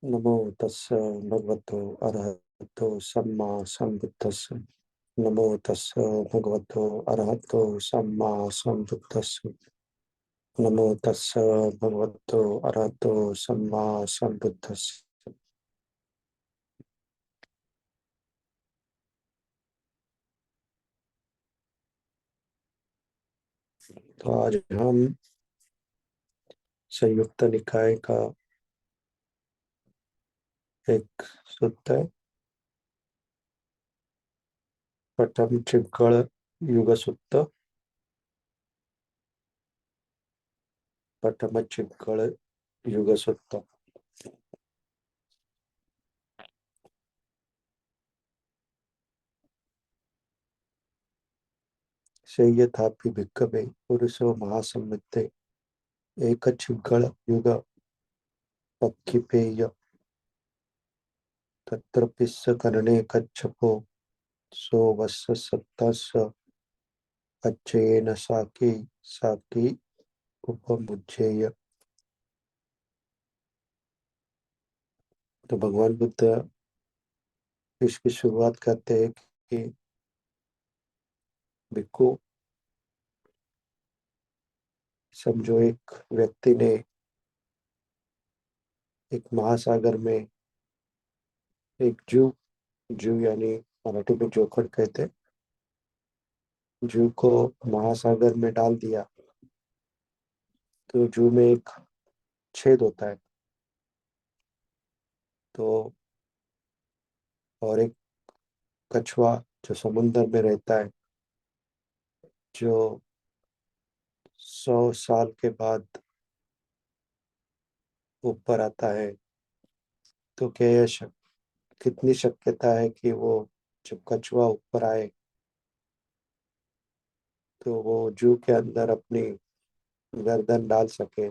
नमो तस्य भगवतो अरहतो सम्मा सम्बुद्धस्य। नमो तस्य भगवतो अरहतो सम्मा सम्बुद्धस्य। नमो तस्य भगवतो अरहतो सम्मा सम्बुद्धस्य। तो आज हम संयुक्त निकाय का एक सूत्र है, पठम चिक्कड़ युग सूत्र। पठम चिक्कड़ युग सूत्र से यथापि भिक्खवे पुरुषो महासम्मिते एक चिक्कड़ युग पक्खिपेय तत्र पिस्स करणे कच्छपो सो वस्य सत्तस्य अच्छेन साकी साकी उपमुज्जेय। तो भगवान बुद्ध इसकी शुरुआत करते हैं कि भिक्खु, समझो एक व्यक्ति ने एक महासागर में एक जू जू यानी मराठी में जोखड़ कहते हैं, जू को महासागर में डाल दिया। तो जू में एक छेद होता है, तो और एक कछुआ जो समुद्र में रहता है, जो 100 साल के बाद ऊपर आता है। तो क्या कितनी शक्यता है कि वो जब कछुआ ऊपर आए तो वो जू के अंदर अपनी गर्दन डाल सके।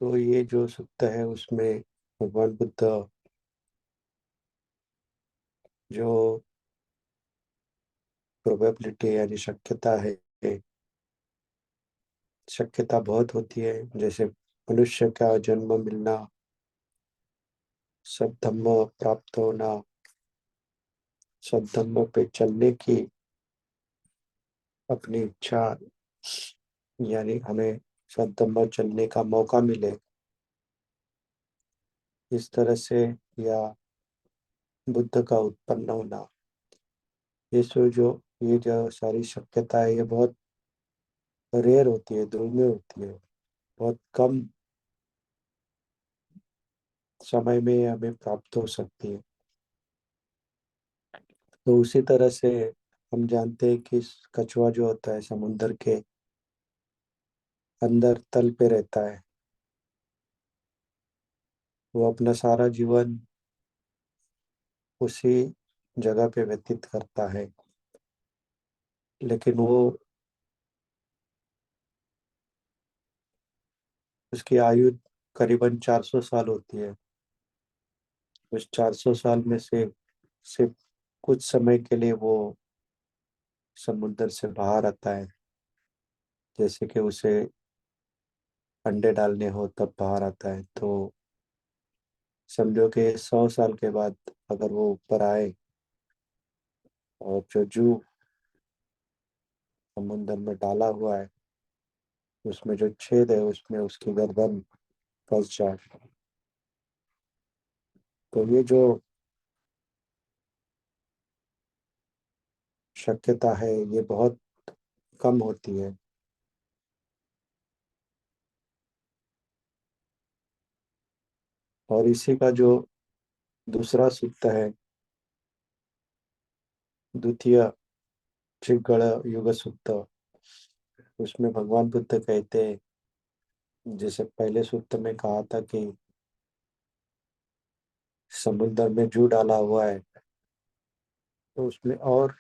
तो ये जो सूत्र है उसमें भगवान बुद्ध जो प्रोबेबिलिटी यानी शक्यता है, शक्यता बहुत होती है, जैसे मनुष्य का जन्म मिलना, सब धम्म प्राप्त होना, सब धम्म पे चलने की अपनी इच्छा, यानी हमें सब धम्म चलने का मौका मिले इस तरह से, या बुद्ध का उत्पन्न होना, ये जो सारी शक्यता है ये बहुत रेयर होती है, दुर्मिळ होती है, बहुत कम समय में हमें प्राप्त हो सकती है। तो उसी तरह से हम जानते हैं कि कछुआ जो होता है समुद्र के अंदर तल पे रहता है, वो अपना सारा जीवन उसी जगह पे व्यतीत करता है। लेकिन वो उसकी आयु करीबन 400 साल होती है। उस 400 साल में से सिर्फ कुछ समय के लिए वो समुद्र से बाहर आता है, जैसे कि उसे अंडे डालने हो तब बाहर आता है। तो समझो कि 100 साल के बाद अगर वो ऊपर आए और जो जू समुद्र में डाला हुआ है उसमें जो छेद है उसमें उसकी गर्दन फंस जाए, तो ये जो शक्यता है ये बहुत कम होती है। और इसी का जो दूसरा सूत्र है, द्वितीय त्रिगण युग सूत्र, उसमें भगवान बुद्ध कहते हैं, जैसे पहले सूत्र में कहा था कि समुद्र में जू डाला हुआ है, तो उसमें और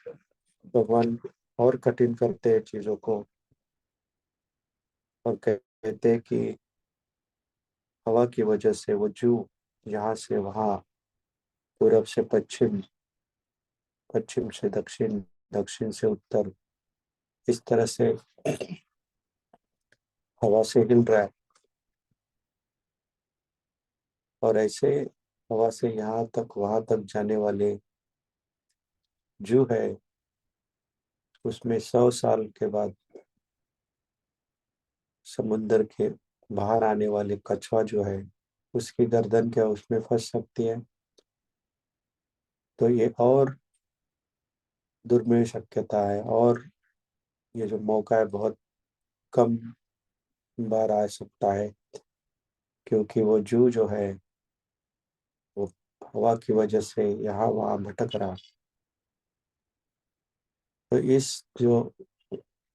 भगवान और कठिन करते हैं चीजों को, और कहते हैं कि हवा की वजह से वो जू यहाँ से वहाँ पूरब से पश्चिम, पश्चिम से दक्षिण, दक्षिण से उत्तर, इस तरह से हवा से हिल रहा है। और ऐसे हवा से यहाँ तक वहां तक जाने वाले जो है, उसमें 100 साल के बाद समुंदर के बाहर आने वाले कछुआ जो है, उसकी गर्दन क्या उसमें फंस सकती है? तो ये और दुर्मिळ शक्यता है, और ये जो मौका है बहुत कम बार आ सकता है, क्योंकि वो जू जो है वो हवा की वजह से यहाँ वहाँ भटक रहा। तो इस जो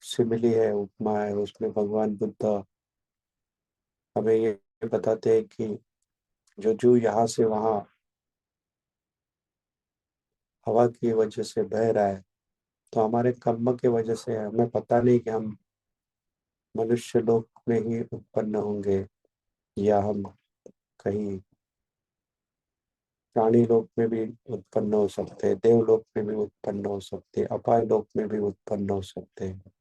सिमिली है, उपमा है, उसमें भगवान बुद्ध हमें ये बताते हैं कि जो जू यहाँ से वहाँ हवा की वजह से बह रहा है, तो हमारे कर्म की वजह से है। हमें पता नहीं कि हम मनुष्य लोक में ही उत्पन्न होंगे, या हम कहीं प्राणी लोक में भी उत्पन्न हो सकते हैं, देवलोक में भी उत्पन्न हो सकते हैं, अपाय लोक में भी उत्पन्न हो सकते हैं।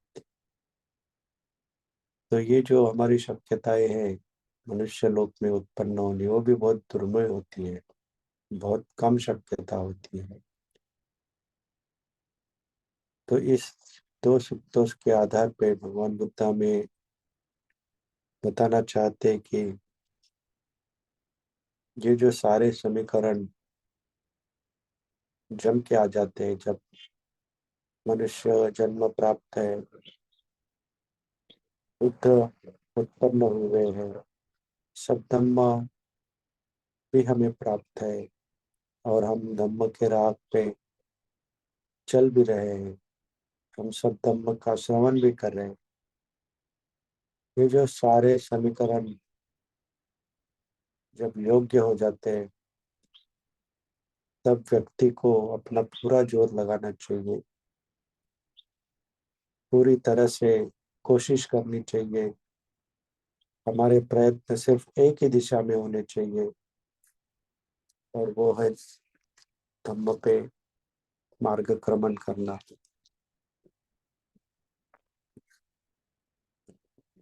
तो ये जो हमारी शक्यताएं हैं मनुष्य लोक में उत्पन्न होनी, वो भी बहुत दुर्मिळ होती है, बहुत कम शक्यता होती है। तो इस दो सुक्तों के आधार पे भगवान बुद्ध में बताना चाहते हैं कि ये जो सारे समीकरण जम के आ जाते हैं जब मनुष्य जन्म प्राप्त है, बुद्ध उत्पन्न हुए हैं, सब धम्म भी हमें प्राप्त है, और हम धम्म के राह पे चल भी रहे हैं, हम सब धम्म का श्रवण भी कर रहे हैं। ये जो सारे समीकरण जब योग्य हो जाते हैं, तब व्यक्ति को अपना पूरा जोर लगाना चाहिए, पूरी तरह से कोशिश करनी चाहिए। हमारे प्रयत्न सिर्फ एक ही दिशा में होने चाहिए, और वो है धम्म पे मार्गक्रमण करना।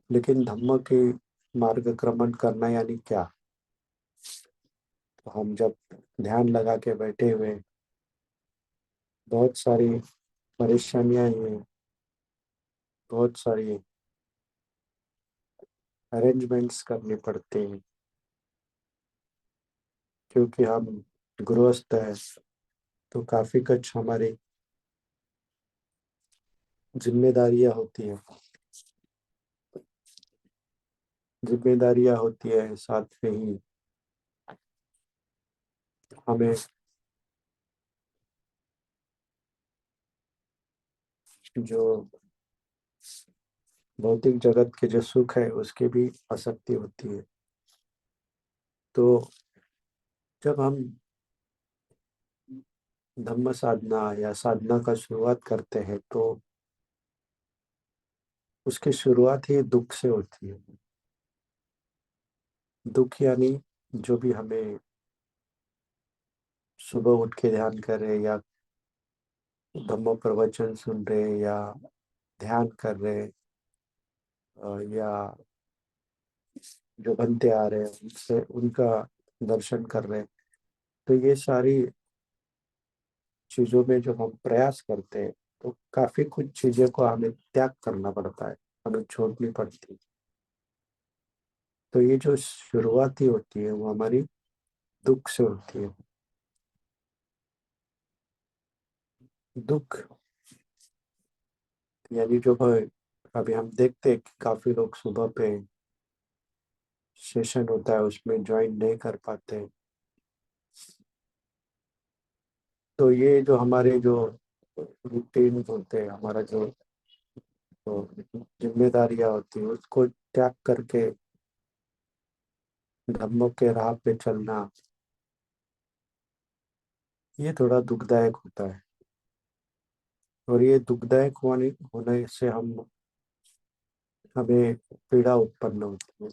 लेकिन धम्म के मार्गक्रमण करना यानी क्या? तो हम जब ध्यान लगा के बैठे हुए, बहुत सारी परेशानियां हैं, बहुत सारी अरेंजमेंट्स करनी पड़ती हैं, क्योंकि हम गृहस्थ हैं। तो काफी कुछ हमारी जिम्मेदारियां होती हैं, जिम्मेदारियां होती है, साथ में ही हमें जो भौतिक जगत के जो सुख है उसकी भी आसक्ति होती है। तो जब हम धम्म साधना या साधना का शुरुआत करते हैं, तो उसकी शुरुआत ही दुख से होती है। दुख यानी जो भी हमें सुबह उठ के ध्यान कर रहे, या धम्म प्रवचन सुन रहे, या ध्यान कर रहे, या जो बनते आ रहे हैं उनसे उनका दर्शन कर रहे हैं, तो ये सारी चीजों में जो हम प्रयास करते हैं, तो काफी कुछ चीजों को हमें त्याग करना पड़ता है, हमें छोड़नी पड़ती है। तो ये जो शुरुआती होती है वो हमारी दुख से होती है। दुख यानी जो है, अभी हम देखते हैं कि काफी लोग सुबह पे सेशन होता है उसमें ज्वाइन नहीं कर पाते। तो ये जो हमारे जो रूटीन होते हैं, हमारा जो तो जिम्मेदारियां होती है, उसको त्याग करके धर्मों के राह पे चलना, ये थोड़ा दुखदायक होता है। और ये दुखदायक होने से हम हमें पीड़ा उत्पन्न होती है।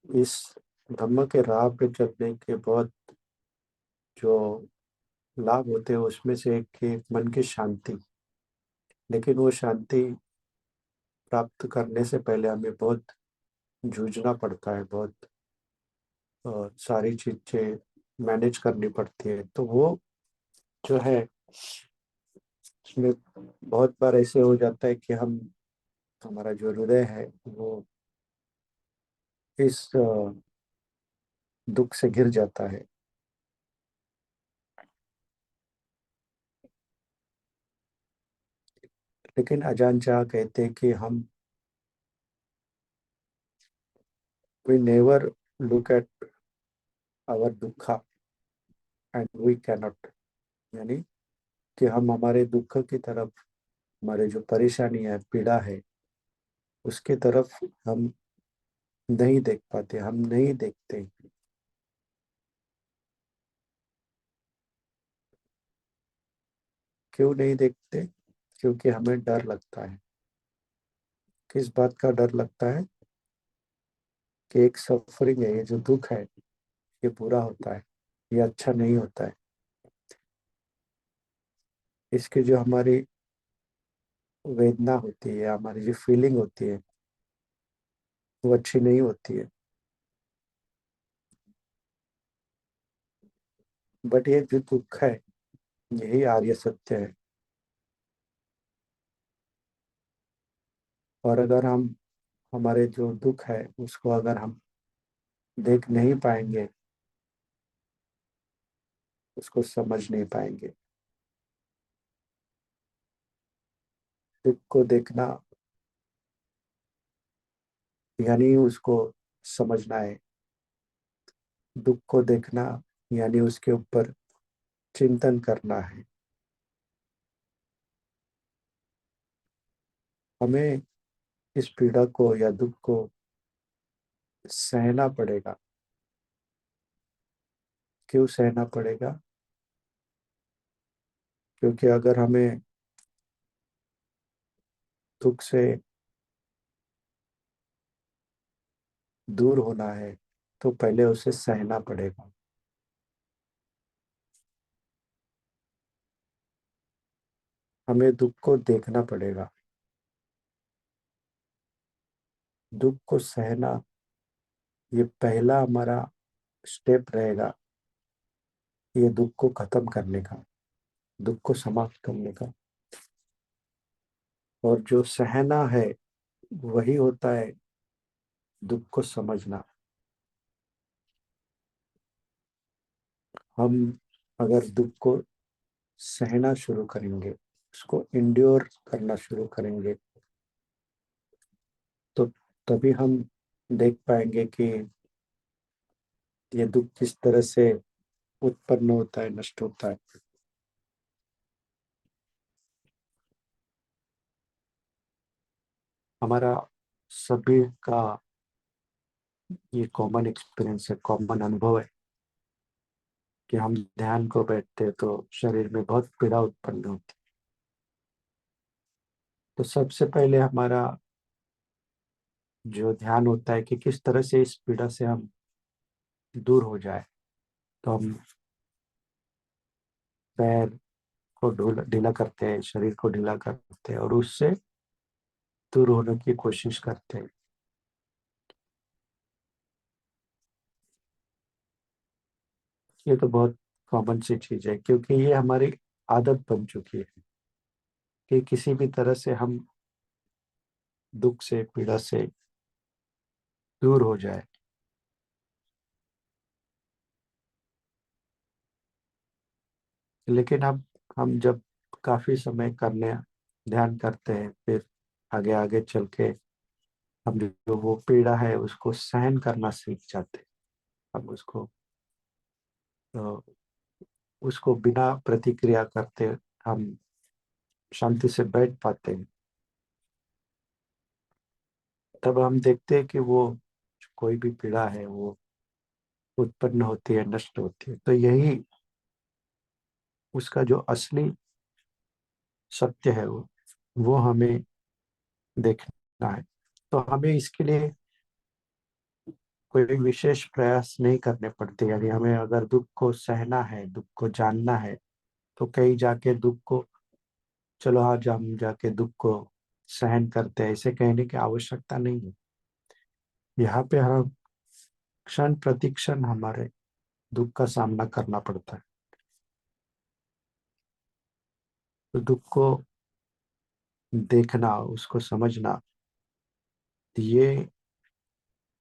इस धम्म के राह पे चलने के बहुत जो लाभ होते हैं उसमें से एक कि मन की शांति। लेकिन वो शांति प्राप्त करने से पहले हमें बहुत जूझना पड़ता है, बहुत सारी चीजें मैनेज करनी पड़ती है। तो वो जो है उसमें बहुत बार ऐसे हो जाता है कि हम हमारा जो हृदय है वो इस दुख से घिर जाता है। लेकिन अजान शाह कहते हैं कि हम we never look at our दुखा एंड वी कैनॉट, यानी कि हम हमारे दुख की तरफ, हमारे जो परेशानी है, पीड़ा है, उसके तरफ हम नहीं देख पाते, हम नहीं देखते। क्यों नहीं देखते? क्योंकि हमें डर लगता है। किस बात का डर लगता है? कि एक सफरिंग है, ये जो दुख है ये पूरा होता है, ये अच्छा नहीं होता है। इसकी जो हमारी वेदना होती है, हमारी जो फीलिंग होती है, वो अच्छी नहीं होती है। बट ये जो दुख है यही आर्य सत्य है। और अगर हम हमारे जो दुख है उसको अगर हम देख नहीं पाएंगे, उसको समझ नहीं पाएंगे। दुख को देखना यानी उसको समझना है। दुख को देखना यानी उसके ऊपर चिंतन करना है। हमें इस पीड़ा को या दुख को सहना पड़ेगा। क्यों सहना पड़ेगा? क्योंकि अगर हमें दुख से दूर होना है तो पहले उसे सहना पड़ेगा। हमें दुख को देखना पड़ेगा। दुख को सहना ये पहला हमारा स्टेप रहेगा, ये दुख को खत्म करने का, दुख को समाप्त करने का। और जो सहना है वही होता है दुख को समझना। हम अगर दुख को सहना शुरू करेंगे, उसको इंड्योर करना शुरू करेंगे, तो तभी हम देख पाएंगे कि ये दुख किस तरह से उत्पन्न होता है, नष्ट होता है। हमारा सभी का ये कॉमन एक्सपीरियंस है, कॉमन अनुभव है कि हम ध्यान को बैठते हैं तो शरीर में बहुत पीड़ा उत्पन्न होती है। तो सबसे पहले हमारा जो ध्यान होता है कि किस तरह से इस पीड़ा से हम दूर हो जाए। तो हम पैर को ढीला करते हैं, शरीर को ढीला करते हैं और उससे दूर होने की कोशिश करते हैं। ये तो बहुत कॉमन सी चीज है क्योंकि ये हमारी आदत बन चुकी है कि किसी भी तरह से हम दुख से, पीड़ा से दूर हो जाए। लेकिन अब हम जब काफी समय करने ध्यान करते हैं, फिर आगे आगे चल के हम जो वो पीड़ा है उसको सहन करना सीख जाते हैं। हम अ, उसको बिना प्रतिक्रिया करते हम शांति से बैठ पाते हैं। तब हम देखते हैं कि वो कोई भी पीड़ा है वो उत्पन्न होती है, नष्ट होती है। तो यही उसका जो असली सत्य है वो हमें देखना है। तो हमें इसके लिए कोई विशेष प्रयास नहीं करने पड़ते। यानी हमें अगर दुख को सहना है, दुख को जानना है, तो कहीं जाके दुख को, चलो आज हम जाके दुख को सहन करते हैं, ऐसे कहने की आवश्यकता नहीं है। यहाँ पे हर क्षण प्रतिक्षण हमारे दुख का सामना करना पड़ता है। तो दुख को देखना, उसको समझना, ये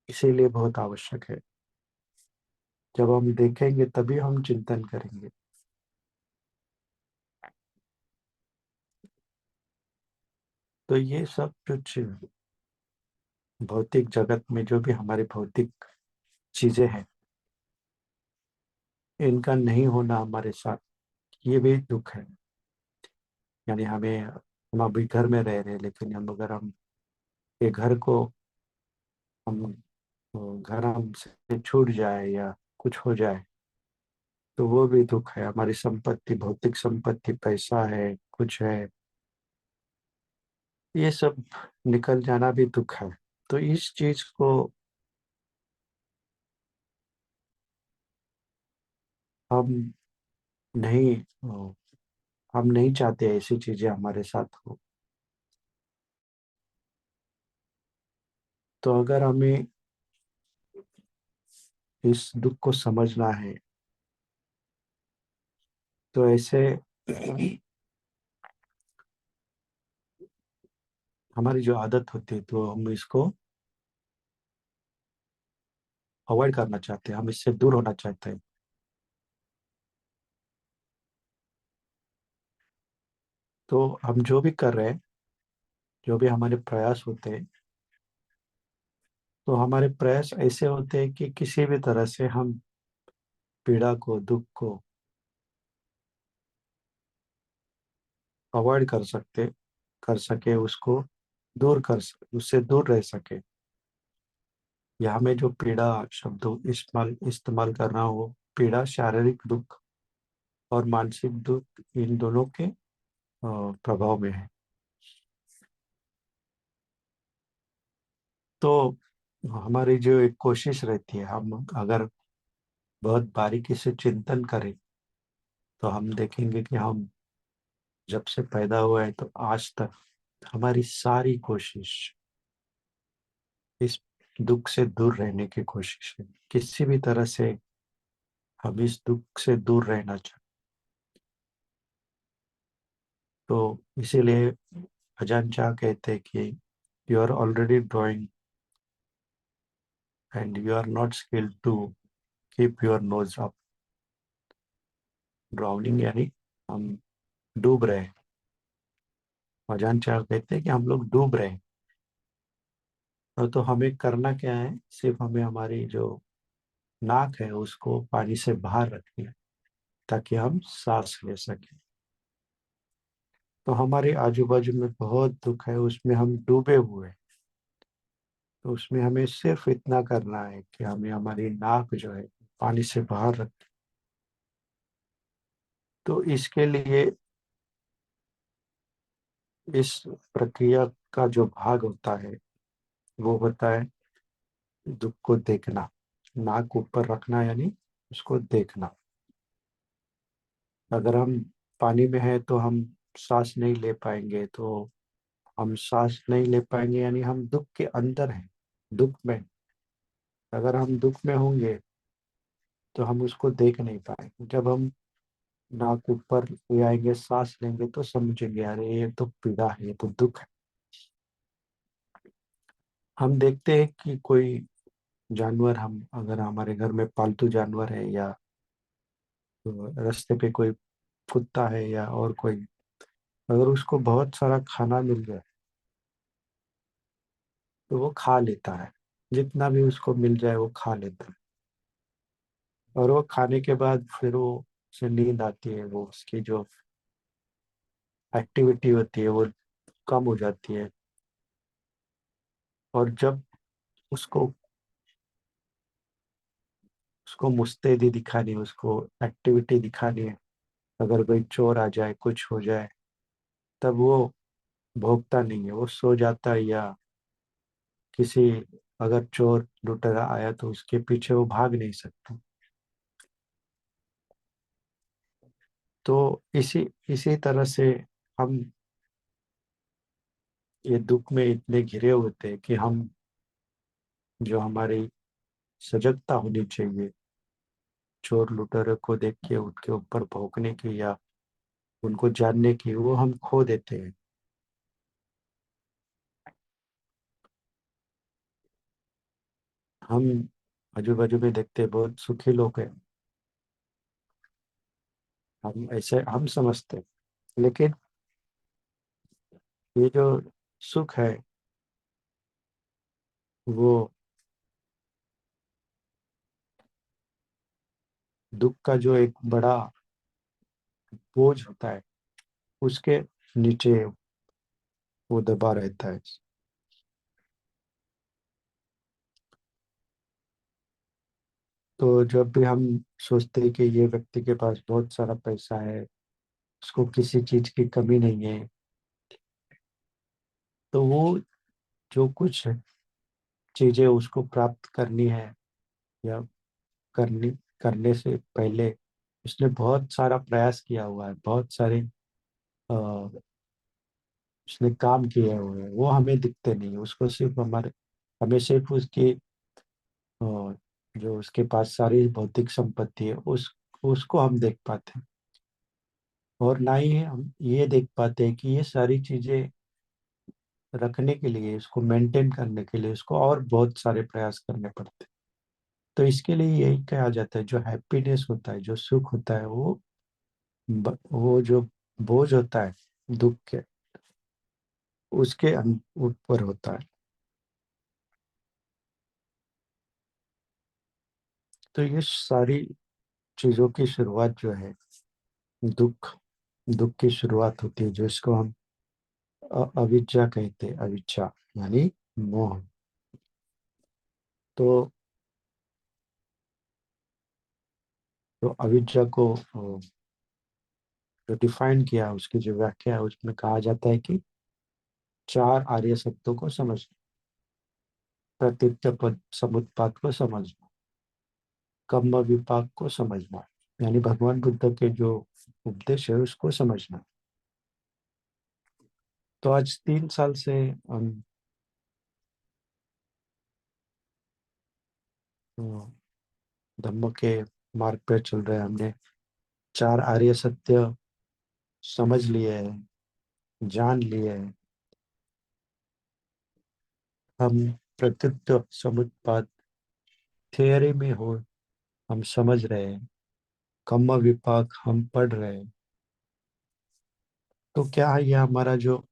इसीलिए बहुत आवश्यक है। जब हम देखेंगे तभी हम चिंतन करेंगे। तो ये सब भौतिक जगत में जो भी हमारी भौतिक चीजें हैं, इनका नहीं होना हमारे साथ, ये भी दुख है। यानी हम अभी घर में रह रहे हैं, लेकिन हम ये घर को हम घर हमसे छूट जाए या कुछ हो जाए, तो वो भी दुख है। हमारी संपत्ति, भौतिक संपत्ति, पैसा है, कुछ है, ये सब निकल जाना भी दुख है। तो इस चीज को हम नहीं हम नहीं चाहते ऐसी चीजें हमारे साथ हो। तो अगर हमें इस दुख को समझना है, तो ऐसे हमारी जो आदत होती है, तो हम इसको अवॉइड करना चाहते हैं, हम इससे दूर होना चाहते हैं। तो हम जो भी कर रहे हैं, जो भी हमारे प्रयास होते हैं, तो हमारे प्रयास ऐसे होते हैं कि किसी भी तरह से हम पीड़ा को, दुख को अवॉइड कर सके, उसको उससे दूर रह सके। या हमें जो पीड़ा शब्द इस्तेमाल इस्तेमाल करना हो, पीड़ा शारीरिक दुख और मानसिक दुख, इन दोनों के प्रभाव में है। तो हमारी जो एक कोशिश रहती है, हम अगर बहुत बारीकी से चिंतन करें, तो हम देखेंगे कि हम जब से पैदा हुए हैं तो आज तक हमारी सारी कोशिश इस दुख से दूर रहने की कोशिश है। किसी भी तरह से हम इस दुख से दूर रहना चाहते। तो इसीलिए अजान शाह कहते हैं कि you are already drowning and you are not skilled to keep your nose up. Drowning यानी हम डूब रहे हैं। अजान शाह कहते हैं कि हम लोग डूब रहे हैं। और तो हमें करना क्या है, सिर्फ हमें हमारी जो नाक है उसको पानी से बाहर रखनी है, ताकि हम सांस ले सकें। तो हमारे आजू बाजू में बहुत दुख है, उसमें हम डूबे हुए हैं। तो उसमें हमें सिर्फ इतना करना है कि हमें हमारी नाक जो है पानी से बाहर रख। तो इसके लिए इस प्रक्रिया का जो भाग होता है, वो होता है दुख को देखना। नाक ऊपर रखना यानी उसको देखना। अगर हम पानी में है तो हम सांस नहीं ले पाएंगे, तो हम सांस नहीं ले पाएंगे यानी हम दुख के अंदर हैं, दुख में। अगर हम दुख में होंगे तो हम उसको देख नहीं पाएंगे। जब हम नाक ऊपर ले आएंगे, सांस लेंगे, तो समझेंगे अरे ये तो पीड़ा है, ये तो दुख है। हम देखते हैं कि कोई जानवर, हम अगर हमारे घर में पालतू जानवर है, या तो रास्ते पे कोई कुत्ता है या और कोई, अगर उसको बहुत सारा खाना मिल जाए तो वो खा लेता है। जितना भी उसको मिल जाए वो खा लेता है। और वो खाने के बाद फिर वो उसे नींद आती है, वो उसकी जो एक्टिविटी होती है वो कम हो जाती है। और जब उसको उसको मुस्तैदी दिखानी है, उसको एक्टिविटी दिखानी है, अगर कोई चोर आ जाए, कुछ हो जाए, तब वो भोगता नहीं है, वो सो जाता है या किसी अगर चोर लुटेरा आया तो उसके पीछे वो भाग नहीं सकता। तो इसी इसी तरह से हम ये दुख में इतने घिरे हुए थे कि हम, जो हमारी सजगता होनी चाहिए चोर लुटेरे को देख के उनके ऊपर भौंकने की या उनको जानने की, वो हम खो देते हैं। हम आजू बाजू में देखते हैं बहुत सुखी लोग हैं, हम ऐसे हम समझते हैं, लेकिन ये जो सुख है वो दुख का जो एक बड़ा बोझ होता है उसके नीचे वो दबा रहता है। तो जब भी हम सोचते हैं कि ये व्यक्ति के पास बहुत सारा पैसा है, उसको किसी चीज की कमी नहीं है, तो वो जो कुछ चीजें उसको प्राप्त करनी है या करनी करने से पहले उसने बहुत सारा प्रयास किया हुआ है, बहुत सारे उसने काम किए हुए हैं, वो हमें दिखते नहीं। उसको सिर्फ हमें सिर्फ उसकी अ, जो उसके पास सारी भौतिक संपत्ति है उसको हम देख पाते हैं। और ना ही हम ये देख पाते हैं कि ये सारी चीजें रखने के लिए, इसको मेंटेन करने के लिए उसको और बहुत सारे प्रयास करने पड़ते हैं। तो इसके लिए यही कहा जाता है, जो हैप्पीनेस होता है, जो सुख होता है, वो जो बोझ होता है दुख के, उसके ऊपर होता है। तो ये सारी चीजों की शुरुआत जो है, दुख दुख की शुरुआत होती है, जो इसको हम अविद्या कहते हैं। अविद्या यानी मोह। तो अविद्या को जो डिफाइन किया, उसकी जो व्याख्या है, उसमें कहा जाता है कि चार आर्य सत्यों को समझना, प्रतीत्य पद समुत्पाद को समझना, कर्म विपाक को समझना, यानी भगवान बुद्ध के जो उपदेश है उसको समझना। तो आज 3 साल से हम अ, धम्म के मार्ग पे चल रहे हैं। हमने चार आर्य सत्य समझ लिए हैं, जान लिए हैं। हम प्रतीत्य समुत्पाद थियरी में हो, हम समझ रहे हैं। कर्म विपाक हम पढ़ रहे हैं। तो क्या है, ये हमारा जो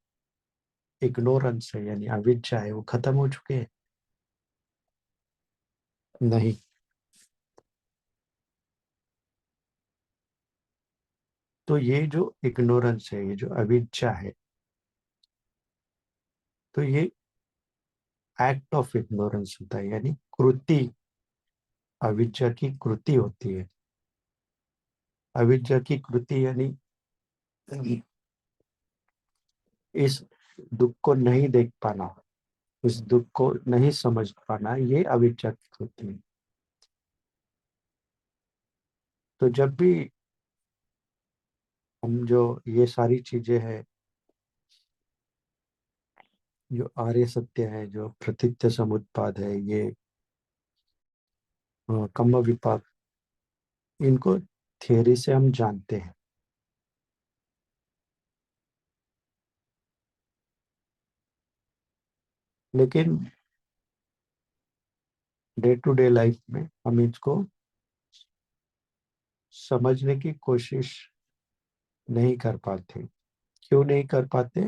इग्नोरेंस है यानी अविद्या है, वो खत्म हो चुके हैं? नहीं। तो ये जो इग्नोरेंस है, ये जो अविद्या है, तो ये एक्ट ऑफ इग्नोरेंस होता है, यानी कृति, अविद्या की कृति होती है। अविद्या की कृति यानी इस दुख को नहीं देख पाना, इस दुख को नहीं समझ पाना, ये अविद्या की कृति है। तो जब भी हम जो ये सारी चीजें हैं, जो आर्य सत्य है, जो प्रतीत्य समुत्पाद है, ये कर्म विपाक, इनको थियरी से हम जानते हैं, लेकिन डे टू डे लाइफ में हम इसको समझने की कोशिश नहीं कर पाते। क्यों नहीं कर पाते?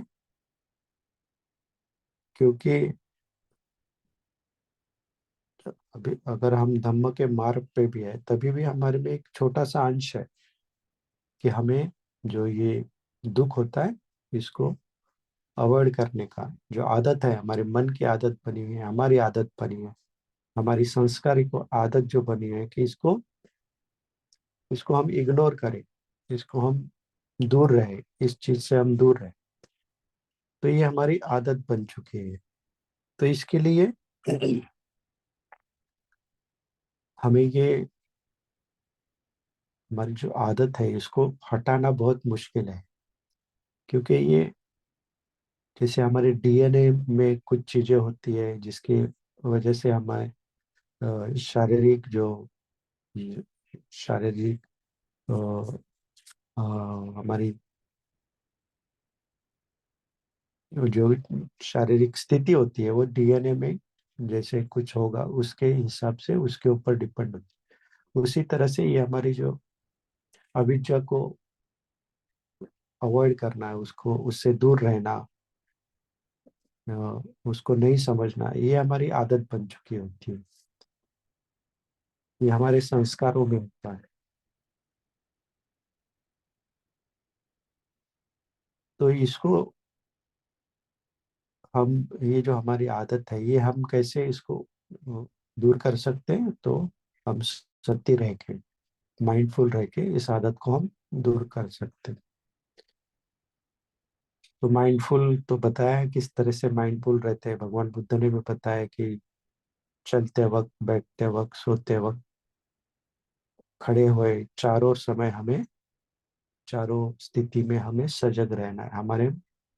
क्योंकि अभी अगर हम धम्म के मार्ग पे भी है, तभी भी हमारे में एक छोटा सा अंश है कि हमें जो ये दुख होता है, इसको अवॉइड करने का जो आदत है, हमारे मन की आदत बनी हुई है, हमारी आदत बनी है, हमारी संस्कारी को आदत जो बनी है कि इसको इसको हम इग्नोर करें, इसको हम दूर रहे, इस चीज से हम दूर रहे। तो ये हमारी आदत बन चुकी है। तो इसके लिए हमें ये हमारी जो आदत है इसको हटाना बहुत मुश्किल है, क्योंकि ये जैसे हमारे डीएनए में कुछ चीजें होती है जिसकी वजह से हमारे शारीरिक जो शारीरिक अ, अ, हमारी जो शारीरिक स्थिति होती है वो डीएनए में जैसे कुछ होगा उसके हिसाब से उसके ऊपर डिपेंड होती है। उसी तरह से ये हमारी जो अविद्या को अवॉइड करना है, उसको उससे दूर रहना, अ, उसको नहीं समझना, ये हमारी आदत बन चुकी होती है। ये हमारे संस्कारों में होता है। तो इसको हम, ये जो हमारी आदत है ये हम कैसे इसको दूर कर सकते हैं? तो हम सत्य रह के, माइंडफुल रह के इस आदत को हम दूर कर सकते हैं। तो माइंडफुल तो बताया है किस तरह से माइंडफुल रहते हैं। भगवान बुद्ध ने भी बताया कि चलते वक्त, बैठते वक्त, सोते वक्त, खड़े हुए, चारों समय हमें, चारों स्थिति में हमें सजग रहना है, हमारे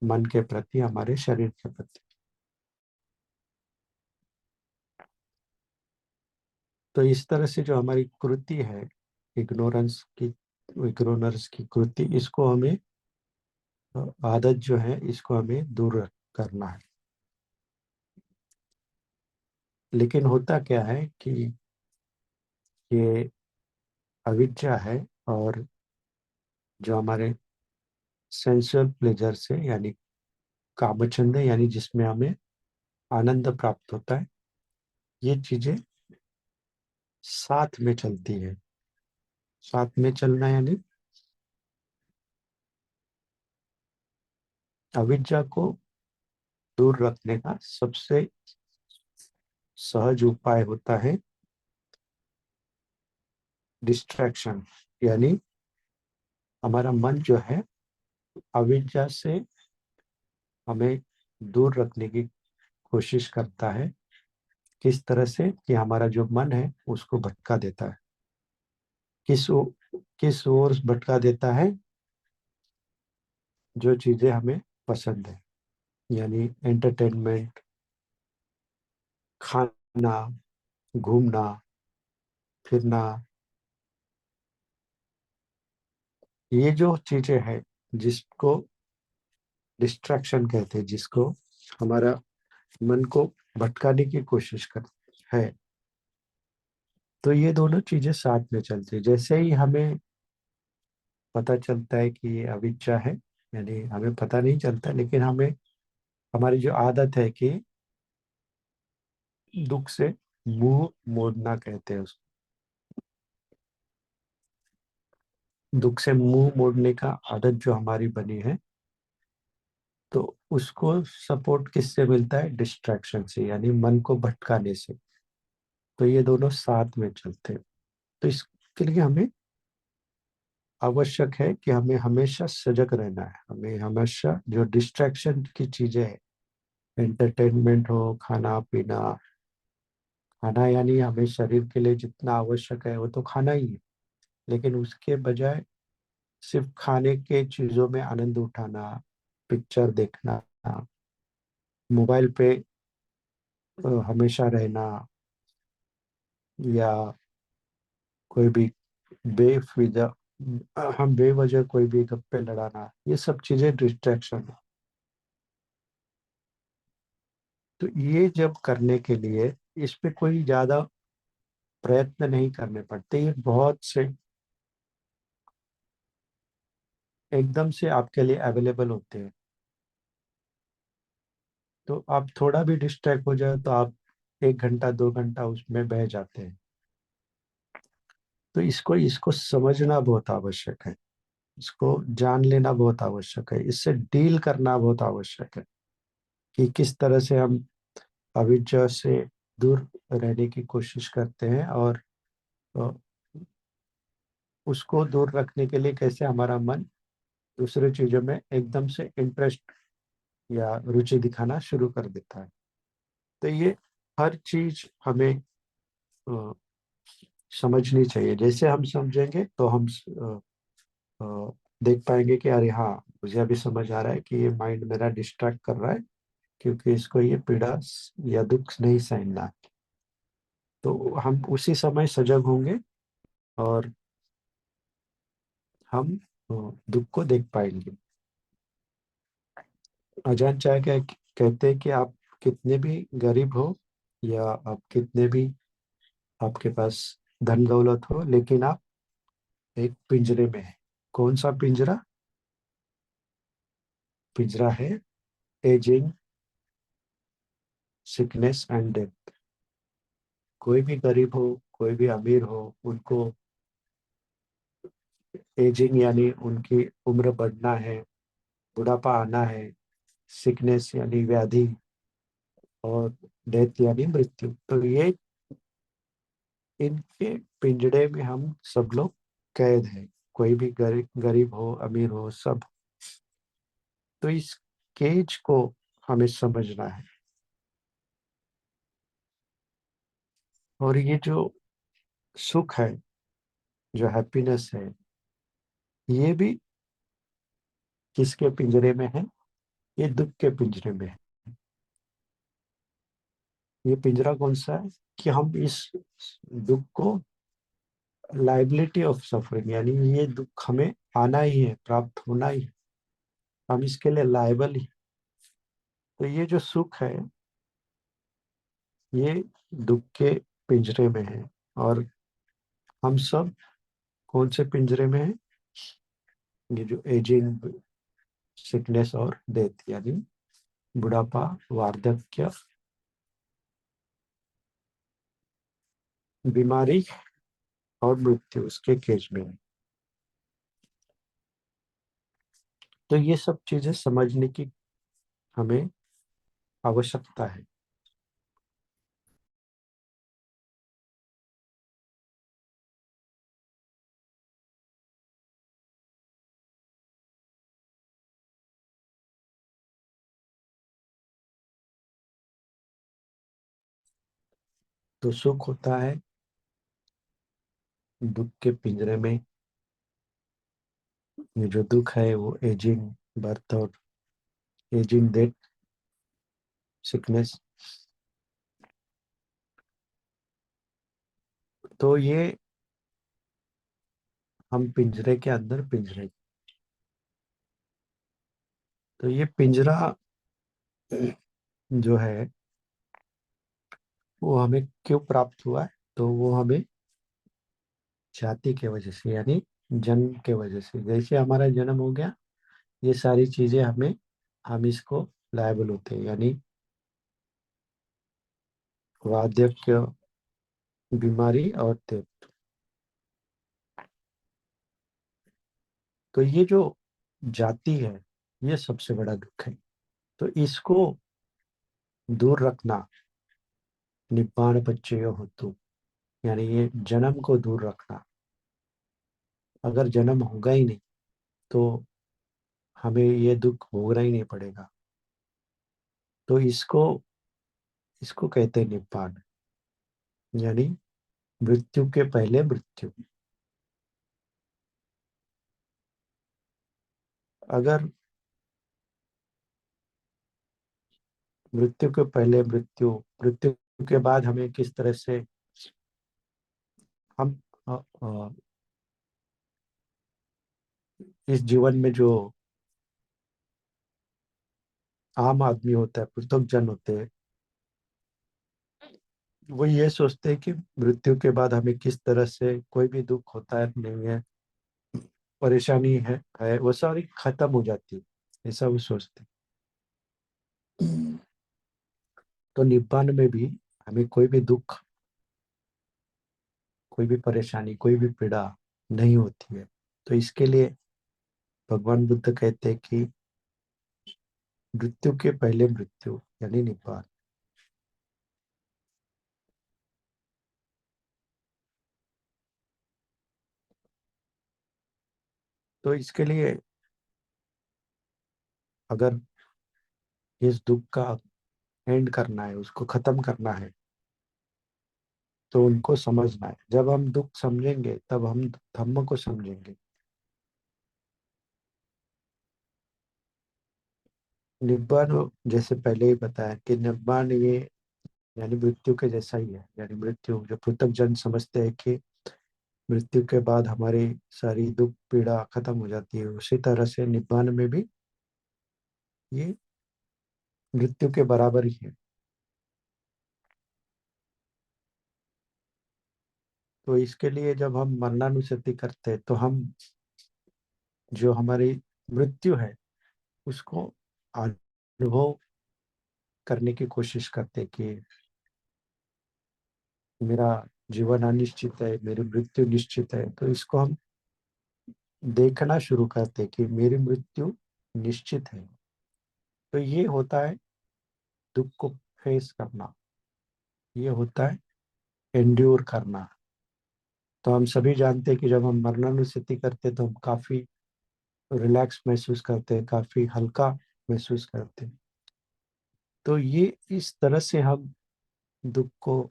मन के प्रति, हमारे शरीर के प्रति। तो इस तरह से जो हमारी कृति है, इग्नोरेंस की, इग्नोरेंस की कृति, इसको हमें, आदत जो है इसको हमें दूर करना है। लेकिन होता क्या है कि ये अविद्या है, और जो हमारे सेंसुअल प्लेजर से, यानी कामचंद है, यानी जिसमें हमें आनंद प्राप्त होता है, ये चीजें साथ में चलती है। साथ में चलना यानी अविद्या को दूर रखने का सबसे सहज उपाय होता है डिस्ट्रैक्शन। यानी हमारा मन जो है अविद्या से हमें दूर रखने की कोशिश करता है। किस तरह से? कि हमारा जो मन है उसको भटका देता है। किस ओ, किस ओर भटका देता है? जो चीजें हमें पसंद है, यानी एंटरटेनमेंट, खाना, घूमना फिरना, ये जो चीजें हैं जिसको डिस्ट्रैक्शन कहते हैं, जिसको हमारा मन को भटकाने की कोशिश कर है। तो ये दोनों चीजें साथ में चलती है। जैसे ही हमें पता चलता है कि ये अविद्या है, यानी हमें पता नहीं चलता, लेकिन हमें, हमारी जो आदत है कि दुख से मुंह मोड़ना कहते हैं उसको, दुख से मुंह मोड़ने का आदत जो हमारी बनी है, तो उसको सपोर्ट किससे मिलता है? डिस्ट्रैक्शन से, यानी मन को भटकाने से। तो ये दोनों साथ में चलते हैं। तो इसके लिए हमें आवश्यक है कि हमें हमेशा सजग रहना है। हमें हमेशा जो डिस्ट्रैक्शन की चीजें हैं, एंटरटेनमेंट हो, खाना पीना, खाना यानी हमें शरीर के लिए जितना आवश्यक है वो तो खाना ही है, लेकिन उसके बजाय सिर्फ खाने के चीजों में आनंद उठाना, पिक्चर देखना, मोबाइल पे हमेशा रहना, या कोई भी बेफिजा हम बेवजह कोई भी गप्पे लड़ाना, ये सब चीजें डिस्ट्रैक्शन है। तो ये जब करने के लिए इस पे कोई ज्यादा प्रयत्न नहीं करने पड़ते, ये बहुत से एकदम से आपके लिए अवेलेबल होते हैं। तो आप थोड़ा भी डिस्ट्रैक्ट हो जाए तो आप 1 घंटा 2 घंटा उसमें बह जाते हैं। तो इसको इसको समझना बहुत आवश्यक है, इसको जान लेना बहुत आवश्यक है, इससे डील करना बहुत आवश्यक है कि किस तरह से हम अविद्या से दूर रहने की कोशिश करते हैं, और अ, उसको दूर रखने के लिए कैसे हमारा मन दूसरे चीजों में एकदम से इंटरेस्ट या रुचि दिखाना शुरू कर देता है। तो ये हर चीज हमें समझनी चाहिए। जैसे हम समझेंगे तो हम अ, देख पाएंगे कि अरे हाँ, मुझे अभी समझ आ रहा है कि ये माइंड मेरा डिस्ट्रैक्ट कर रहा है, क्योंकि इसको ये पीड़ा या दुख नहीं सहना है। तो हम उसी समय सजग होंगे और हम दुख को देख पाएंगे। अजान चाह के कहते हैं कि आप कितने भी गरीब हो या आप कितने भी आपके पास धन दौलत हो, लेकिन आप एक पिंजरे में है। कौन सा पिंजरा? पिंजरा है एजिंग, सिकनेस एंड डेथ। कोई भी गरीब हो, कोई भी अमीर हो, उनको एजिंग यानी उनकी उम्र बढ़ना है, बुढ़ापा आना है, सिकनेस यानी व्याधि, और डेथ यानी मृत्यु। तो ये इनके पिंजड़े में हम सब लोग कैद हैं। कोई भी गरीब गरीब हो, अमीर हो, सब। तो इस केज को हमें समझना है। और ये जो सुख है, जो हैप्पीनेस है, ये भी किसके पिंजरे में है? ये दुख के पिंजरे में है। ये पिंजरा कौन सा है? कि हम इस दुख को, लाइबिलिटी ऑफ सफरिंग, यानी ये दुख हमें आना ही है, प्राप्त होना ही है, हम इसके लिए लायबल ही। तो ये जो सुख है, ये दुख के पिंजरे में है। और हम सब कौन से पिंजरे में है? ये जो एजिंग, सिकनेस और डेथ यानी बुढ़ापा, वार्धक्य, बीमारी और मृत्यु, उसके केज में है। तो ये सब चीजें समझने की हमें आवश्यकता है। तो सुख होता है दुख के पिंजरे में। ये जो दुख है वो एजिंग, बर्थ और एजिंग, डेथ, सिकनेस। तो ये हम पिंजरे के अंदर पिंजरे। तो ये पिंजरा जो है वो हमें क्यों प्राप्त हुआ है? तो वो हमें जाति के वजह से, यानी जन्म के वजह से, जैसे हमारा जन्म हो गया, ये सारी चीजें हमें, हम इसको लायबल होते हैं, यानी वार्धक्य, बीमारी और डेथ। तो ये जो जाति है, ये सबसे बड़ा दुख है। तो इसको दूर रखना, निब्बाण पच्चयो होतु, यानी ये जन्म को दूर रखना। अगर जन्म होगा ही नहीं तो हमें ये दुख भोगना ही नहीं पड़ेगा। तो इसको इसको कहते हैं निब्बाण, यानी मृत्यु के पहले मृत्यु। अगर मृत्यु के पहले मृत्यु, मृत्यु के बाद हमें किस तरह से हम अ, अ, इस जीवन में जो आम आदमी होता है, पृथक जन होते हैं, वो ये सोचते हैं कि मृत्यु के बाद हमें किस तरह से कोई भी दुख होता है नहीं है, परेशानी है वो सारी खत्म हो जाती है, ऐसा वो सोचते हैं। तो निब्बान में भी हमें कोई भी दुख, कोई भी परेशानी, कोई भी पीड़ा नहीं होती है। तो इसके लिए भगवान बुद्ध कहते हैं कि मृत्यु के पहले मृत्यु यानी निब्बान। तो इसके लिए अगर इस दुख का एंड करना है, उसको खत्म करना है, तो उनको समझना है। जब हम दुख समझेंगे तब हम धम्म को समझेंगे। निब्बान जैसे पहले ही बताया कि निब्बान ये यानी मृत्यु के जैसा ही है। यानी मृत्यु जो पृथक जन समझते हैं कि मृत्यु के बाद हमारी सारी दुख पीड़ा खत्म हो जाती है, उसी तरह से निब्बान में भी ये मृत्यु के बराबर ही है। तो इसके लिए जब हम मरणानुसति करते हैं तो हम जो हमारी मृत्यु है उसको अनुभव करने की कोशिश करते हैं कि मेरा जीवन अनिश्चित है, मेरी मृत्यु निश्चित है। तो इसको हम देखना शुरू करते हैं कि मेरी मृत्यु निश्चित है। तो ये होता है दुख को फेस करना, ये होता है एंड्योर करना। तो हम सभी जानते हैं कि जब हम मरणानुस्थिति करते हैं तो हम काफी रिलैक्स महसूस करते हैं, काफी हल्का महसूस करते हैं। तो ये इस तरह से हम दुख को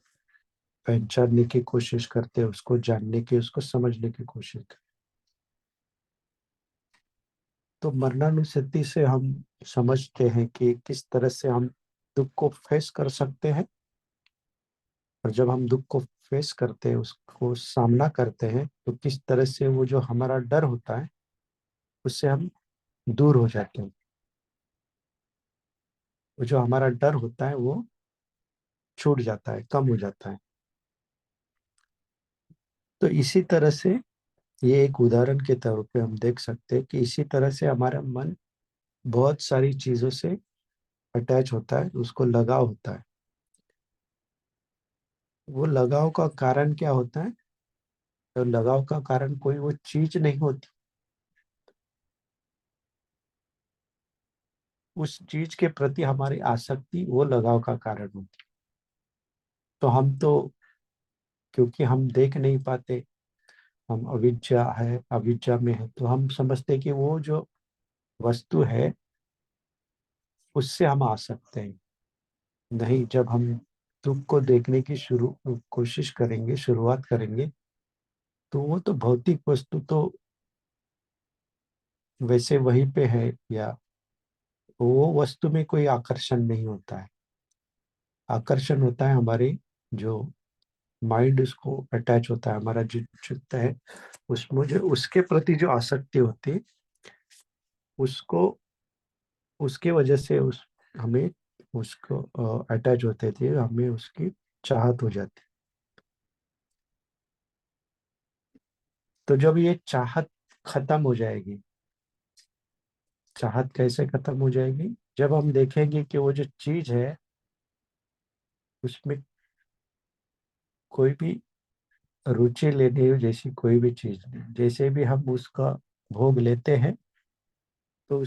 पहचानने की कोशिश करते हैं, उसको जानने की, उसको समझने की कोशिश करते हैं। तो मरणानुस्थिति से हम समझते हैं कि किस तरह से हम दुख को फेस कर सकते हैं। और जब हम दुख को फेस करते हैं, उसको सामना करते हैं, तो किस तरह से वो जो हमारा डर होता है उससे हम दूर हो जाते हैं। वो जो हमारा डर होता है वो छूट जाता है, कम हो जाता है। तो इसी तरह से ये एक उदाहरण के तौर पे हम देख सकते हैं कि इसी तरह से हमारा मन बहुत सारी चीजों से अटैच होता है, उसको लगाव होता है। वो लगाव का कारण क्या होता है? तो लगाव का कारण कोई वो चीज नहीं होती, उस चीज के प्रति हमारी आसक्ति वो लगाव का कारण होती है। तो हम तो क्योंकि हम देख नहीं पाते, हम अविद्या है, अविद्या में है, तो हम समझते हैं कि वो जो वस्तु है उससे हम आ सकते हैं। नहीं, जब हम दुख को देखने की शुरू कोशिश करेंगे, शुरुआत करेंगे, तो वो तो भौतिक वस्तु तो वैसे वहीं पे है, या वो वस्तु में कोई आकर्षण नहीं होता है। आकर्षण होता है हमारे जो माइंड उसको अटैच होता है, हमारा जो चित्त है उसमें जो उसके प्रति जो आसक्ति होती है उसको, उसके वजह से उस हमें उसको अटैच होते थे, हमें उसकी चाहत हो जाती। तो जब ये चाहत खत्म हो जाएगी, चाहत कैसे खत्म हो जाएगी? जब हम देखेंगे कि वो जो चीज है उसमें कोई भी रुचि लेने जैसी कोई भी चीज नहीं, जैसे भी हम उसका भोग लेते हैं तो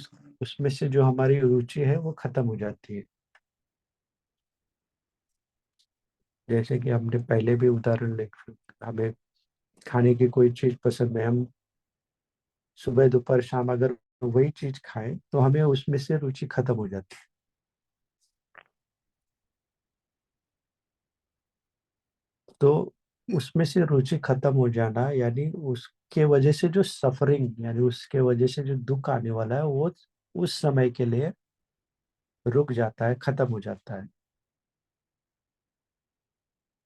उसमें से जो हमारी रुचि है वो खत्म हो जाती है। जैसे कि हमने पहले भी उदाहरण ले, हमें खाने की कोई चीज पसंद है, हम सुबह दोपहर शाम अगर वही चीज खाएं तो हमें उसमें से रुचि खत्म हो जाती है। तो उसमें से रुचि खत्म हो जाना यानी उसके वजह से जो सफरिंग, यानी उसके वजह से जो दुख आने वाला है वो उस समय के लिए रुक जाता है, खत्म हो जाता है।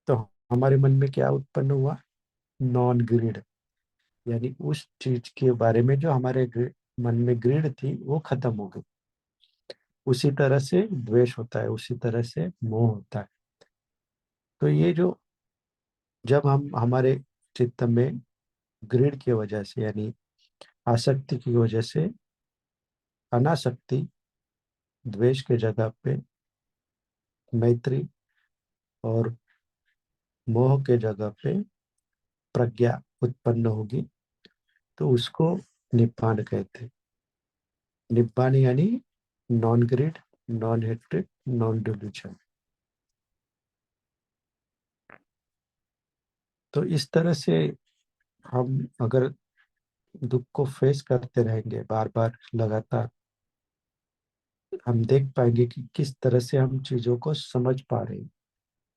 तो हमारे मन में क्या उत्पन्न हुआ? नॉन ग्रीड, यानी उस चीज के बारे में जो हमारे मन में ग्रीड थी वो खत्म हो गई। उसी तरह से द्वेष होता है, उसी तरह से मोह होता है। तो ये जो जब हम हमारे चित्त में ग्रीड की वजह से यानी आसक्ति की वजह से अनासक्ति, द्वेष के जगह पे मैत्री, और मोह के जगह पे प्रज्ञा उत्पन्न होगी, तो उसको निब्बान कहते हैं। निब्बान यानी non grid, non hatred, non delusion. तो इस तरह से हम अगर दुख को फेस करते रहेंगे बार बार लगातार, हम देख पाएंगे कि किस तरह से हम चीजों को समझ पा रहे हैं।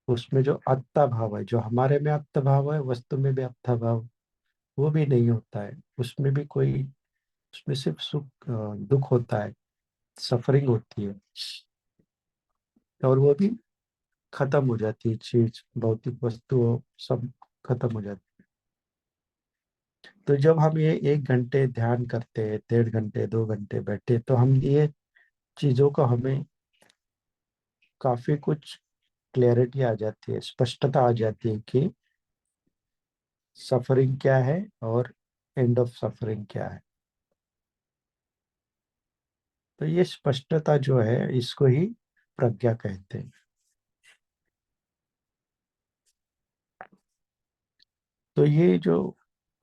उसमें जो आत्ता भाव है, जो हमारे में आत्ता भाव है, वस्तु में भी आत्ता भाव, वो भी नहीं होता है। उसमें भी कोई, उसमें सिर्फ दुख होता है, सफरिंग होती है, और वो भी खत्म हो जाती है। चीज, भौतिक वस्तु सब खत्म हो जाती है। तो जब हम ये 1 घंटे ध्यान करते हैं, 1.5 घंटे 2 घंटे बैठे, तो हम ये चीजों का हमें काफी कुछ क्लैरिटी आ जाती है, स्पष्टता आ जाती है कि सफरिंग क्या है और एंड ऑफ सफरिंग क्या है। तो ये स्पष्टता जो है, इसको ही प्रज्ञा कहते हैं। तो ये जो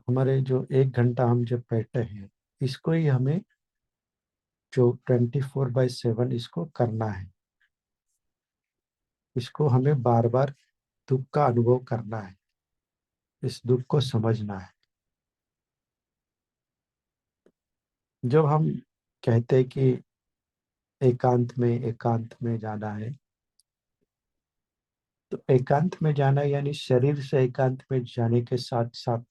हमारे जो 1 घंटा हम जब बैठे हैं, इसको ही हमें जो 24/7 इसको करना है। इसको हमें बार बार दुख का अनुभव करना है, इस दुख को समझना है। जब हम कहते हैं कि एकांत में जाना है, तो एकांत में जाना यानी शरीर से एकांत में जाने के साथ साथ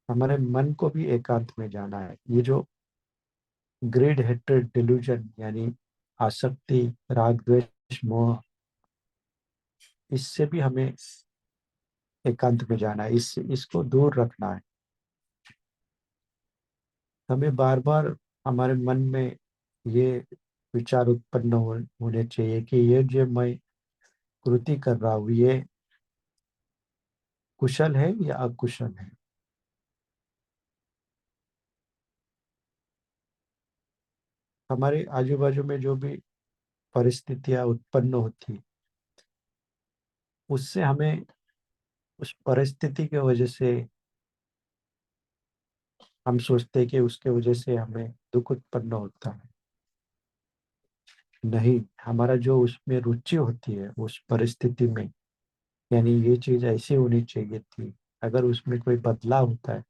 हमारे मन को भी एकांत में जाना है। ये जो ग्रेड हेट्रेड डिल्यूजन यानी आसक्ति, राग द्वेष मोह, इससे भी हमें एकांत में जाना है, इसको दूर रखना है। हमें बार बार हमारे मन में ये विचार उत्पन्न होने चाहिए कि ये जो मैं कृति कर रहा हूँ, ये कुशल है या अकुशल है। हमारे आजू बाजू में जो भी परिस्थितियां उत्पन्न होती, उससे हमें, उस परिस्थिति की वजह से हम सोचते हैं कि उसके वजह से हमें दुख उत्पन्न होता है। नहीं, हमारा जो उसमें रुचि होती है उस परिस्थिति में, यानी ये चीज ऐसी होनी चाहिए थी, अगर उसमें कोई बदलाव होता है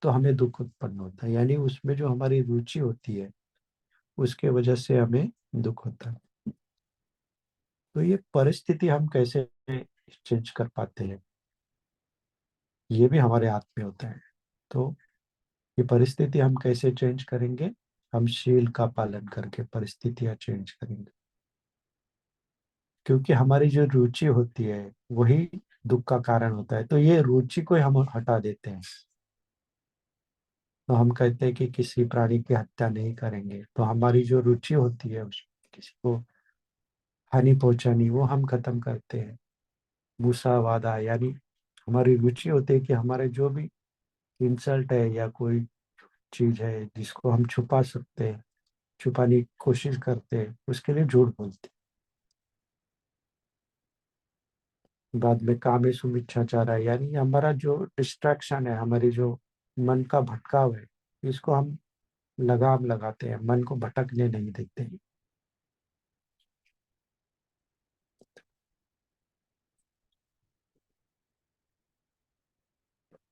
तो हमें दुख उत्पन्न होता है। यानी उसमें जो हमारी रुचि होती है, उसके वजह से हमें दुख होता है। तो ये परिस्थिति हम कैसे चेंज कर पाते हैं, ये भी हमारे हाथ में होता है। तो ये परिस्थिति हम कैसे चेंज करेंगे? हम शील का पालन करके परिस्थितियां चेंज करेंगे। क्योंकि हमारी जो रुचि होती है, वही दुख का कारण होता है। तो ये रुचि को हम हटा देते हैं। तो हम कहते हैं कि किसी प्राणी की हत्या नहीं करेंगे, तो हमारी जो रुचि होती है उस किसी को हानि पहुंचानी, वो हम खत्म करते हैं। मुसावादा यानी हमारी रुचि होती है कि हमारे जो भी इंसल्ट है या कोई चीज है जिसको हम छुपा सकते हैं, छुपाने की कोशिश करते हैं, उसके लिए झूठ बोलते हैं। बाद में कामेशु मिच्छाचार है, यानी हमारा जो डिस्ट्रैक्शन है, हमारी जो मन का भटकाव है, इसको हम लगाम लगाते हैं, मन को भटकने नहीं देते हैं।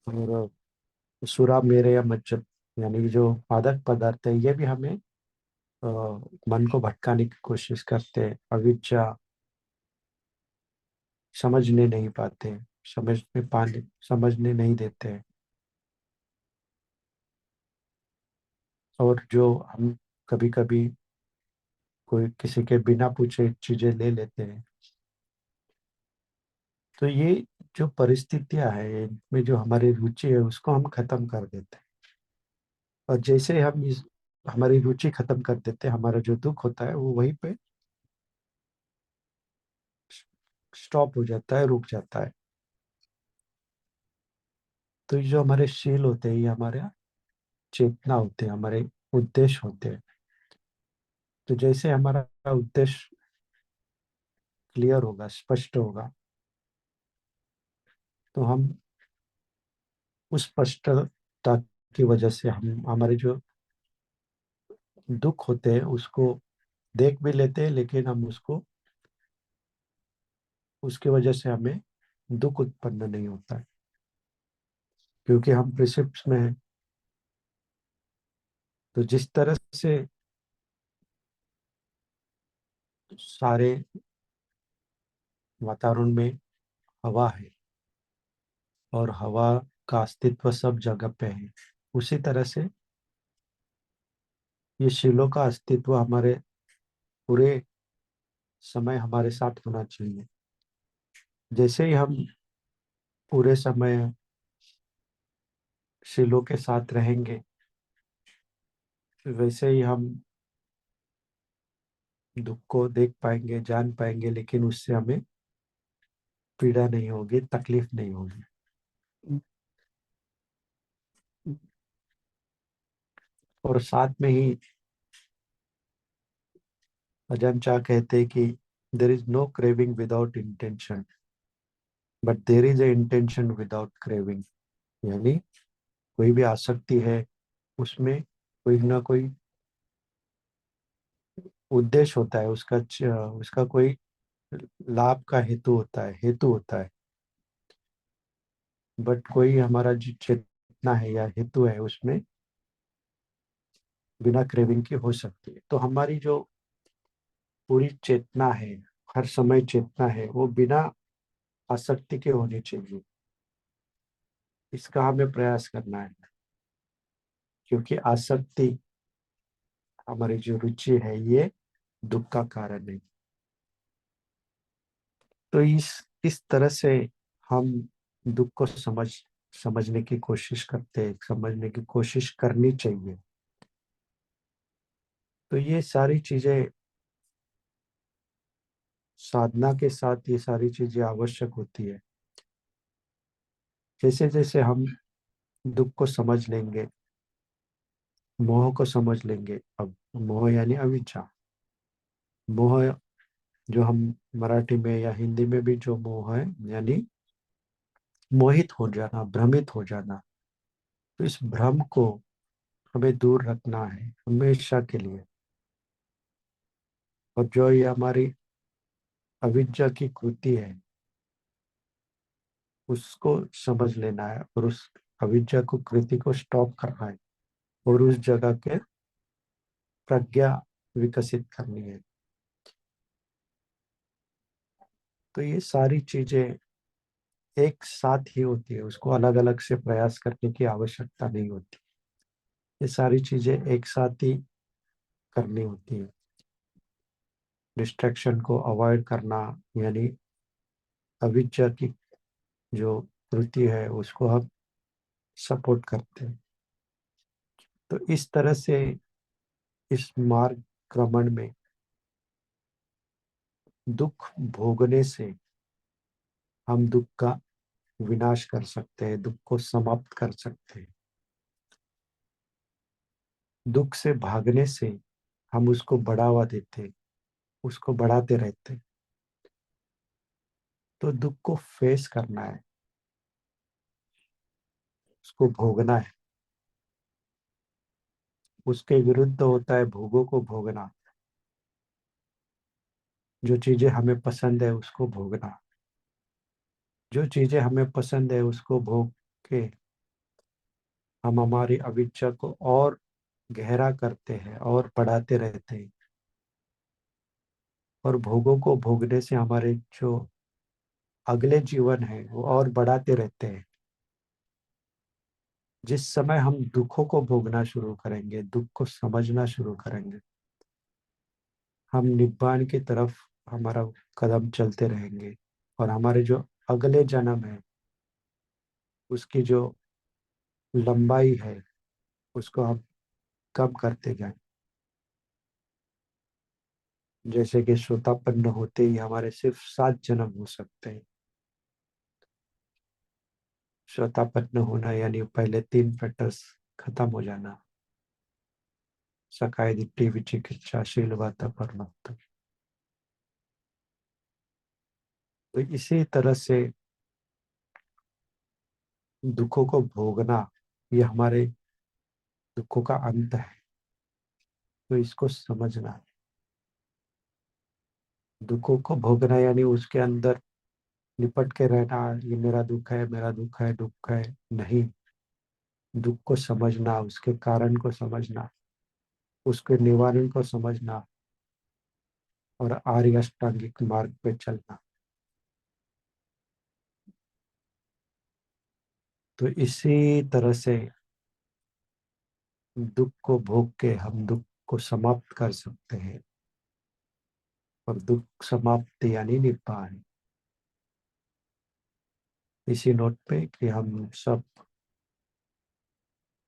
और सुरा मेरे या मज्जब, यानी जो मादक पदार्थ है, ये भी हमें अ, मन को भटकाने की कोशिश करते हैं। अविद्या, समझने नहीं पाते, समझने नहीं देते हैं। और जो हम कभी कभी कोई किसी के बिना पूछे चीजें ले लेते हैं। तो ये जो परिस्थितियां है, इनमें जो हमारी रुचि है, उसको हम खत्म कर देते हैं। और जैसे हम इस हमारी रुचि खत्म कर देते हैं, हमारा जो दुख होता है वो वहीं पे स्टॉप हो जाता है, रुक जाता है। तो ये जो हमारे शील होते हैं, ये हमारे चेतना होते हैं, हमारे उद्देश्य होते हैं। तो जैसे हमारा उद्देश्य क्लियर होगा, स्पष्ट होगा, तो हम उस स्पष्टता की वजह से हम हमारे जो दुख होते हैं उसको देख भी लेते हैं, लेकिन हम उसको, उसकी वजह से हमें दुख उत्पन्न नहीं होता है, क्योंकि हम प्रिसिप्स में हैं। तो जिस तरह से सारे वातावरण में हवा है और हवा का अस्तित्व सब जगह पे है, उसी तरह से ये शीलों का अस्तित्व हमारे पूरे समय हमारे साथ होना चाहिए। जैसे ही हम पूरे समय शीलों के साथ रहेंगे, वैसे ही हम दुख को देख पाएंगे, जान पाएंगे, लेकिन उससे हमें पीड़ा नहीं होगी, तकलीफ नहीं होगी। और साथ में ही अजम चाह कहते हैं कि there is no craving without intention, but there is a intention without craving. यानी कोई भी आसक्ति है, उसमें कोई ना कोई उद्देश्य होता है, उसका कोई लाभ का हेतु होता है। बट कोई हमारा जो चेतना है या हेतु है, उसमें बिना क्रेविंग के हो सकती है। तो हमारी जो पूरी चेतना है, हर समय चेतना है, वो बिना आसक्ति के होनी चाहिए। इसका हमें प्रयास करना है, क्योंकि आसक्ति, हमारी जो रुचि है, ये दुख का कारण है। तो इस तरह से हम दुख को समझने की कोशिश करते हैं, समझने की कोशिश करनी चाहिए। तो ये सारी चीजें, साधना के साथ ये सारी चीजें आवश्यक होती है। जैसे जैसे हम दुख को समझ लेंगे, मोह को समझ लेंगे। अब मोह यानी अविद्या। मोह, जो हम मराठी में या हिंदी में भी जो मोह है, यानी मोहित हो जाना, भ्रमित हो जाना। तो इस भ्रम को हमें दूर रखना है हमेशा के लिए। और जो ये हमारी अविद्या की कृति है, उसको समझ लेना है और उस अविद्या को कृति को स्टॉप करना है और उस जगह के प्रज्ञा विकसित करनी है। तो ये सारी चीजें एक साथ ही होती है, उसको अलग अलग से प्रयास करने की आवश्यकता नहीं होती। ये सारी चीजें एक साथ ही करनी होती है। डिस्ट्रैक्शन को अवॉइड करना, यानी अविद्या की जो कृति है, उसको हम सपोर्ट करते हैं। तो इस तरह से इस मार्ग क्रमण में दुख भोगने से हम दुख का विनाश कर सकते हैं, दुख को समाप्त कर सकते हैं। दुख से भागने से हम उसको बढ़ावा देते, उसको बढ़ाते रहते। तो दुख को फेस करना है, उसको भोगना है। उसके विरुद्ध होता है भोगों को भोगना। जो चीजें हमें पसंद है, उसको भोगना। जो चीजें हमें पसंद है, उसको भोग के हम हमारी अविद्या को और गहरा करते हैं और बढ़ाते रहते हैं। और भोगों को भोगने से हमारे जो अगले जीवन है, वो और बढ़ाते रहते हैं। जिस समय हम दुखों को भोगना शुरू करेंगे, दुख को समझना शुरू करेंगे, हम निब्बान की तरफ हमारा कदम चलते रहेंगे। और हमारे जो अगले जन्म है, उसकी जो लंबाई है, उसको हम कम करते जाएं। जैसे कि श्रोतापन्न होते ही हमारे सिर्फ 7 जन्म हो सकते हैं। श्रोतापन्न होना यानी पहले 3 फैक्टर्स खत्म हो जाना: सकाय दिट्ठी, विचिकित्सा, शीलवाता, परमात्मा। तो इसी तरह से दुखों को भोगना, ये हमारे दुखों का अंत है। तो इसको समझना है। दुखों को भोगना यानी उसके अंदर लिपट के रहना, ये मेरा दुख है, मेरा दुख है, दुख है, नहीं। दुख को समझना, उसके कारण को समझना, उसके निवारण को समझना और आर्य अष्टांगिक मार्ग पे चलना। तो इसी तरह से दुख को भोग के हम दुख को समाप्त कर सकते हैं, और दुख समाप्ति यानी निब्बान। इसी नोट पे कि हम सब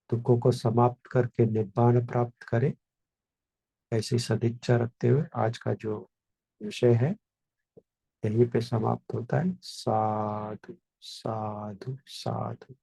दुखों को समाप्त करके निब्बान प्राप्त करें, ऐसी सदिच्छा रखते हुए आज का जो विषय है यहीं पे समाप्त होता है। साधु साधु साधु।